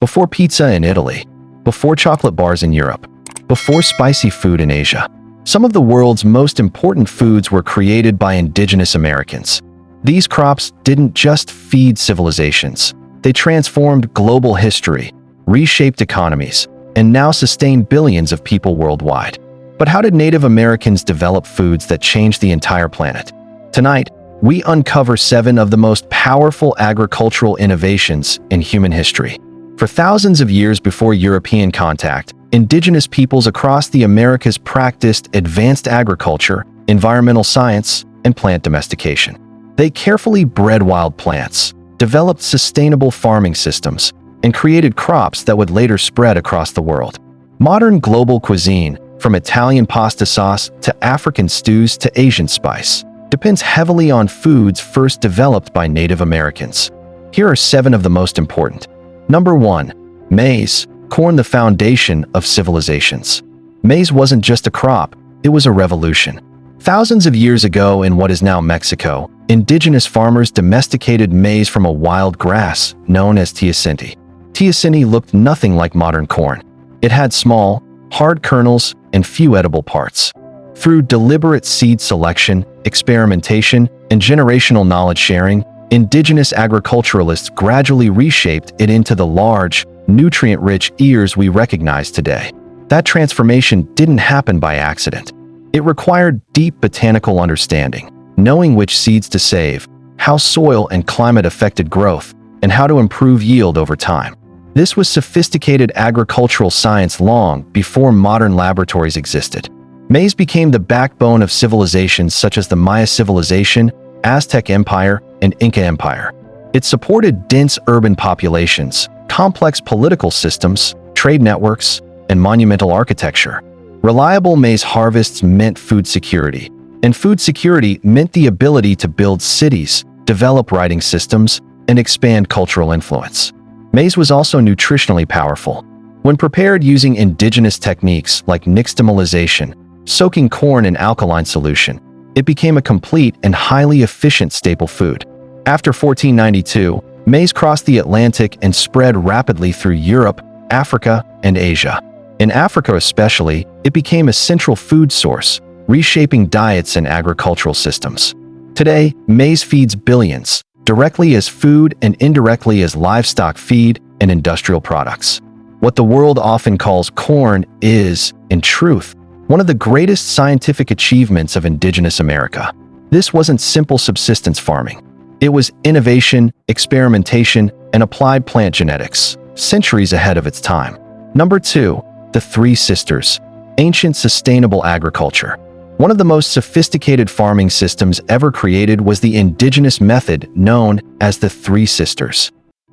before pizza in Italy, before chocolate bars in Europe, before spicy food in Asia. Some of the world's most important foods were created by indigenous Americans. These crops didn't just feed civilizations. They transformed global history, reshaped economies, and now sustain billions of people worldwide. But how did Native Americans develop foods that changed the entire planet? Tonight, we uncover 7 of the most powerful agricultural innovations in human history. For thousands of years before European contact, indigenous peoples across the Americas practiced advanced agriculture, environmental science, and plant domestication. They carefully bred wild plants, developed sustainable farming systems, and created crops that would later spread across the world. Modern global cuisine, from Italian pasta sauce to African stews to Asian spice, depends heavily on foods first developed by Native Americans. Here are 7 of the most important. Number 1. Maize, corn, the foundation of civilizations. Maize wasn't just a crop, it was a revolution. Thousands of years ago in what is now Mexico, indigenous farmers domesticated maize from a wild grass known as teosinte. Teosinte looked nothing like modern corn. It had small, hard kernels and few edible parts. Through deliberate seed selection, experimentation, and generational knowledge sharing, indigenous agriculturalists gradually reshaped it into the large, nutrient-rich ears we recognize today. That transformation didn't happen by accident. It required deep botanical understanding, knowing which seeds to save, how soil and climate affected growth, and how to improve yield over time. This was sophisticated agricultural science long before modern laboratories existed. Maize became the backbone of civilizations such as the Maya civilization, Aztec Empire, and Inca Empire. It supported dense urban populations, complex political systems, trade networks, and monumental architecture. Reliable maize harvests meant food security, and food security meant the ability to build cities, develop writing systems, and expand cultural influence. Maize was also nutritionally powerful. When prepared using indigenous techniques like nixtamalization, soaking corn in alkaline solution, it became a complete and highly efficient staple food. After 1492, maize crossed the Atlantic and spread rapidly through Europe, Africa, and Asia. In Africa especially, it became a central food source, reshaping diets and agricultural systems. Today, maize feeds billions, directly as food and indirectly as livestock feed and industrial products. What the world often calls corn is, in truth, one of the greatest scientific achievements of indigenous America. This wasn't simple subsistence farming. It was innovation, experimentation, and applied plant genetics, centuries ahead of its time. Number 2. The 3 Sisters, ancient sustainable agriculture. One of the most sophisticated farming systems ever created was the indigenous method known as the 3 Sisters.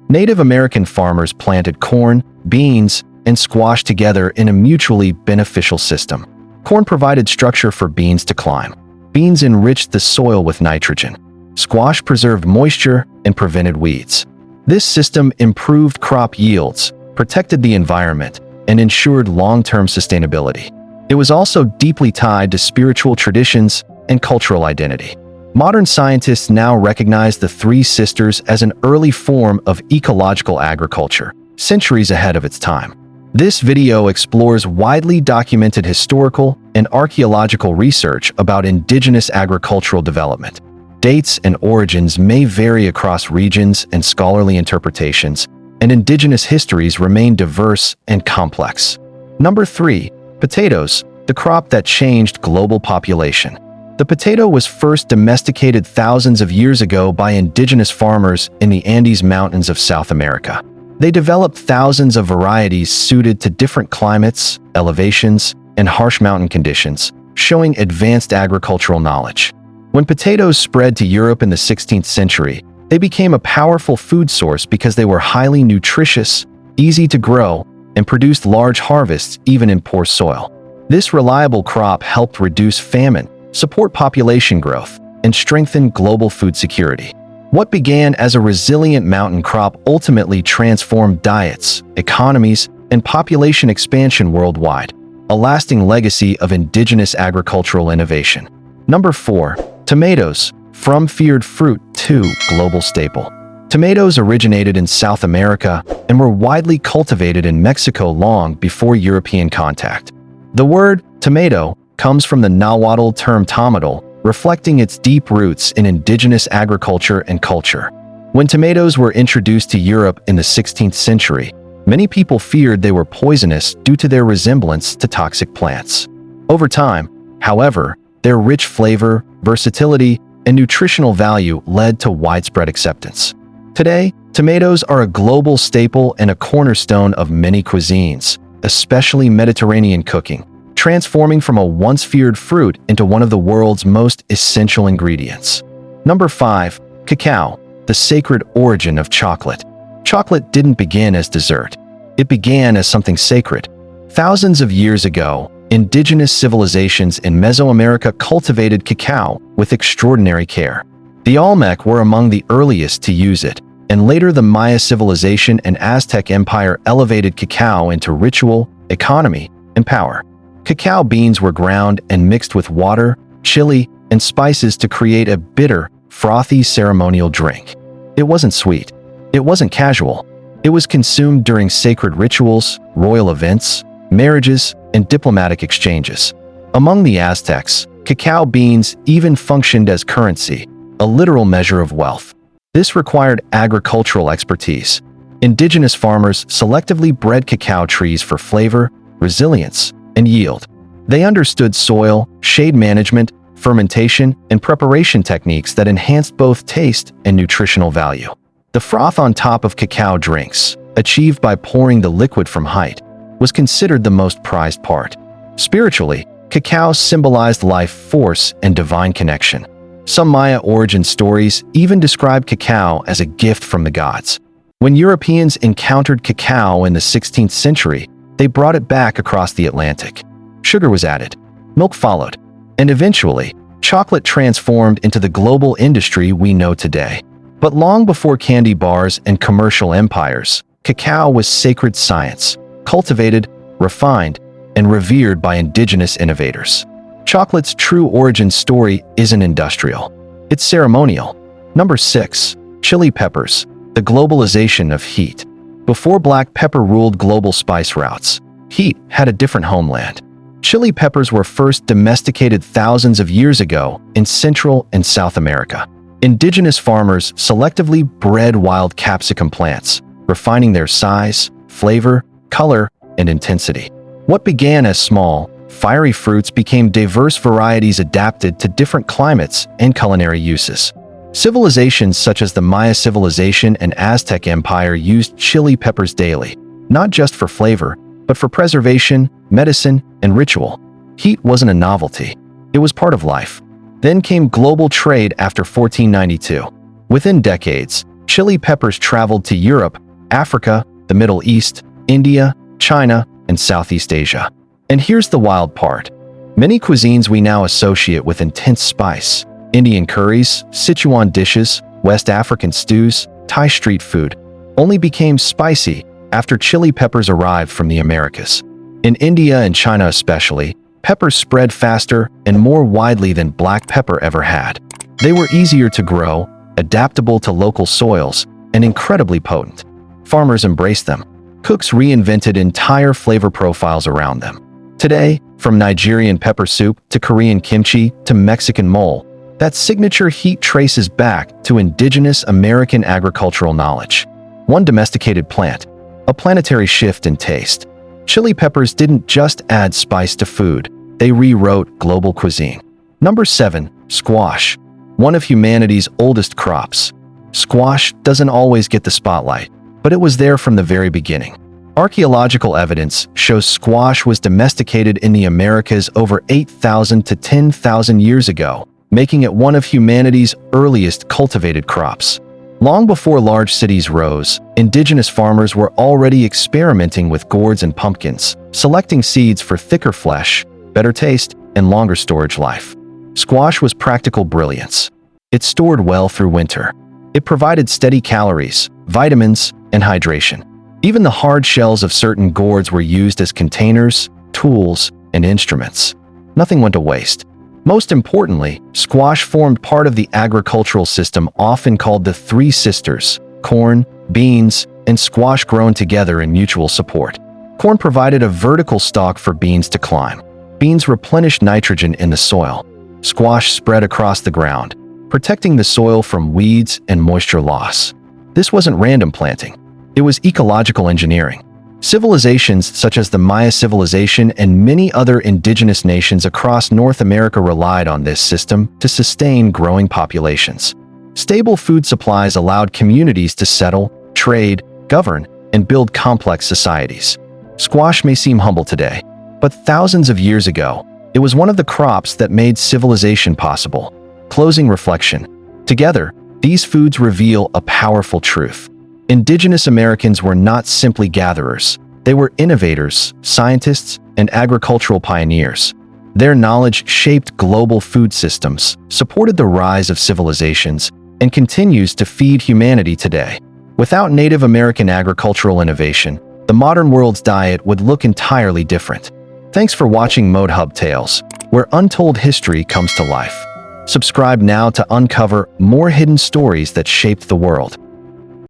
Native American farmers planted corn, beans, and squash together in a mutually beneficial system. Corn provided structure for beans to climb. Beans enriched the soil with nitrogen. Squash preserved moisture and prevented weeds. This system improved crop yields, protected the environment, and ensured long-term sustainability. It was also deeply tied to spiritual traditions and cultural identity. Modern scientists now recognize the 3 Sisters as an early form of ecological agriculture, centuries ahead of its time. This video explores widely documented historical and archaeological research about indigenous agricultural development. Dates and origins may vary across regions and scholarly interpretations, and indigenous histories remain diverse and complex. Number 3. Potatoes, the crop that changed global population. The potato was first domesticated thousands of years ago by indigenous farmers in the Andes Mountains of South America. They developed thousands of varieties suited to different climates, elevations, and harsh mountain conditions, showing advanced agricultural knowledge. When potatoes spread to Europe in the 16th century, they became a powerful food source because they were highly nutritious, easy to grow, and produced large harvests even in poor soil. This reliable crop helped reduce famine, support population growth, and strengthen global food security. What began as a resilient mountain crop ultimately transformed diets, economies, and population expansion worldwide, a lasting legacy of indigenous agricultural innovation. Number 4. Tomatoes, from feared fruit to global staple. Tomatoes originated in South America and were widely cultivated in Mexico long before European contact. The word tomato comes from the Nahuatl term tomatal, reflecting its deep roots in indigenous agriculture and culture. When tomatoes were introduced to Europe in the 16th century, many people feared they were poisonous due to their resemblance to toxic plants. Over time, however, their rich flavor, versatility, and nutritional value led to widespread acceptance. Today, tomatoes are a global staple and a cornerstone of many cuisines, especially Mediterranean cooking, transforming from a once feared fruit into one of the world's most essential ingredients. Number 5. Cacao, the sacred origin of chocolate. Chocolate didn't begin as dessert. It began as something sacred. Thousands of years ago, indigenous civilizations in Mesoamerica cultivated cacao with extraordinary care. The Olmec were among the earliest to use it, and later the Maya civilization and Aztec Empire elevated cacao into ritual, economy, and power. Cacao beans were ground and mixed with water, chili, and spices to create a bitter, frothy ceremonial drink. It wasn't sweet. It wasn't casual. It was consumed during sacred rituals, royal events, marriages, and diplomatic exchanges. Among the Aztecs, cacao beans even functioned as currency, a literal measure of wealth. This required agricultural expertise. Indigenous farmers selectively bred cacao trees for flavor, resilience, and yield. They understood soil, shade management, fermentation, and preparation techniques that enhanced both taste and nutritional value. The froth on top of cacao drinks, achieved by pouring the liquid from height, was considered the most prized part. Spiritually, cacao symbolized life force and divine connection. Some Maya origin stories even describe cacao as a gift from the gods. When Europeans encountered cacao in the 16th century, they brought it back across the Atlantic. Sugar was added, milk followed, and eventually, chocolate transformed into the global industry we know today. But long before candy bars and commercial empires, cacao was sacred science, cultivated, refined, and revered by indigenous innovators. Chocolate's true origin story isn't industrial. It's ceremonial. Number 6. Chili peppers, the globalization of heat. Before black pepper ruled global spice routes, heat had a different homeland. Chili peppers were first domesticated thousands of years ago in Central and South America. Indigenous farmers selectively bred wild capsicum plants, refining their size, flavor, color, and intensity. What began as small, fiery fruits became diverse varieties adapted to different climates and culinary uses. Civilizations such as the Maya civilization and Aztec Empire used chili peppers daily, not just for flavor, but for preservation, medicine, and ritual. Heat wasn't a novelty. It was part of life. Then came global trade after 1492. Within decades, chili peppers traveled to Europe, Africa, the Middle East, India, China, and Southeast Asia. And here's the wild part. Many cuisines we now associate with intense spice, Indian curries, Sichuan dishes, West African stews, Thai street food, only became spicy after chili peppers arrived from the Americas. In India and China especially, peppers spread faster and more widely than black pepper ever had. They were easier to grow, adaptable to local soils, and incredibly potent. Farmers embraced them. Cooks reinvented entire flavor profiles around them. Today, from Nigerian pepper soup to Korean kimchi to Mexican mole, that signature heat traces back to indigenous American agricultural knowledge. One domesticated plant, a planetary shift in taste. Chili peppers didn't just add spice to food, they rewrote global cuisine. Number 7. Squash, one of humanity's oldest crops. Squash doesn't always get the spotlight, but it was there from the very beginning. Archaeological evidence shows squash was domesticated in the Americas over 8,000 to 10,000 years ago, making it one of humanity's earliest cultivated crops. Long before large cities rose, indigenous farmers were already experimenting with gourds and pumpkins, selecting seeds for thicker flesh, better taste, and longer storage life. Squash was practical brilliance. It stored well through winter. It provided steady calories, vitamins, and hydration. Even the hard shells of certain gourds were used as containers, tools, and instruments. Nothing went to waste. Most importantly, squash formed part of the agricultural system often called the Three Sisters, corn, beans, and squash grown together in mutual support. Corn provided a vertical stalk for beans to climb. Beans replenished nitrogen in the soil. Squash spread across the ground, protecting the soil from weeds and moisture loss. This wasn't random planting. It was ecological engineering. Civilizations such as the Maya civilization and many other indigenous nations across North America relied on this system to sustain growing populations. Stable food supplies allowed communities to settle, trade, govern, and build complex societies. Squash may seem humble today, but thousands of years ago, it was one of the crops that made civilization possible. Closing reflection. Together, these foods reveal a powerful truth. Indigenous Americans were not simply gatherers. They were innovators, scientists, and agricultural pioneers. Their knowledge shaped global food systems, supported the rise of civilizations, and continues to feed humanity today. Without Native American agricultural innovation, the modern world's diet would look entirely different. Thanks for watching ModeHub Tales, where untold history comes to life. Subscribe now to uncover more hidden stories that shaped the world.